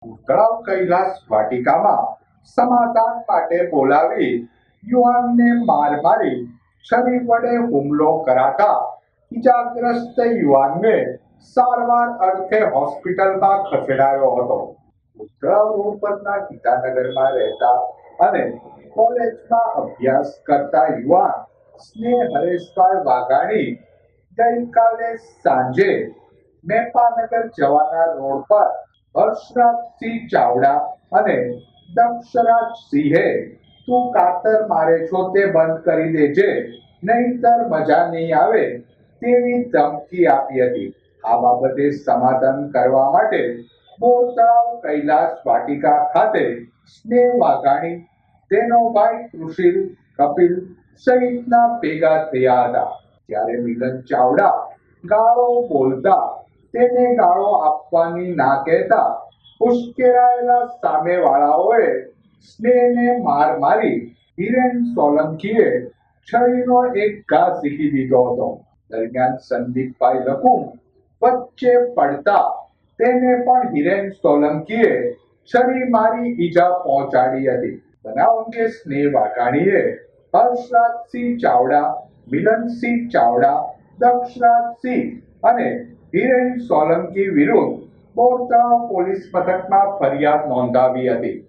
તળાવ કૈલાસ વાટિકામાં સમાધાન માટે બોલાવી યુવાનને માર મારી છરી વડે હુમલો કરાતા ઇજાગ્રસ્ત યુવાનને સારવાર અર્થે હોસ્પિટલમાં ખસેડાયો હતો. તળાવ રોડ પરના ગીતાનગરમાં રહેતા અને કોલેજમાં અભ્યાસ કરતા યુવાન સ્નેહ હરેશભાઈ વાઘાણી ગઈકાલે સાંજે મેપાનગર જવાના રોડ પર હર્ષરાજસિંહ ચાવડા અને દક્ષરાજસિંહે તું કાતર મારે છો તે બંધ કરી દેજે, નહીંતર મજા નહીં આવે તેવી ધમકી આપી હતી. આ બાબતે સમાધાન કરવા માટે બોર તળાવ કૈલાસ વાટિકા ખાતે સ્નેહ વાઘાણી, તેનો ભાઈ કૃષિલ, કપિલ સહિતના ભેગા થયા હતા. ત્યારે મિલન ચાવડા ગાળો બોલતા તેને ગાળો આપવાની ના કહેતા ઉશ્કેરાયેલા સામેવાળાઓએ સ્નેહને માર મારી હિરેન સોલંકીએ છરીનો એક ઘા ઝીકી દીધો હતો. દરમિયાન સંદીપભાઈ લકુમ વચ્ચે પડતા તેને પણ હિરેન સોલંકીએ છરી મારી ઈજા પહોંચાડી હતી. બનાવ અંગે સ્નેહ વાઘાણીએ હર્ષરાજસિંહ ચાવડા, મિલનસિંહ ચાવડા, દક્ષરાજસિંહ અને હિરેન સોલંકી વિરુદ્ધ બોર તળાવ પોલીસ મથકમાં ફરિયાદ નોંધાવી હતી.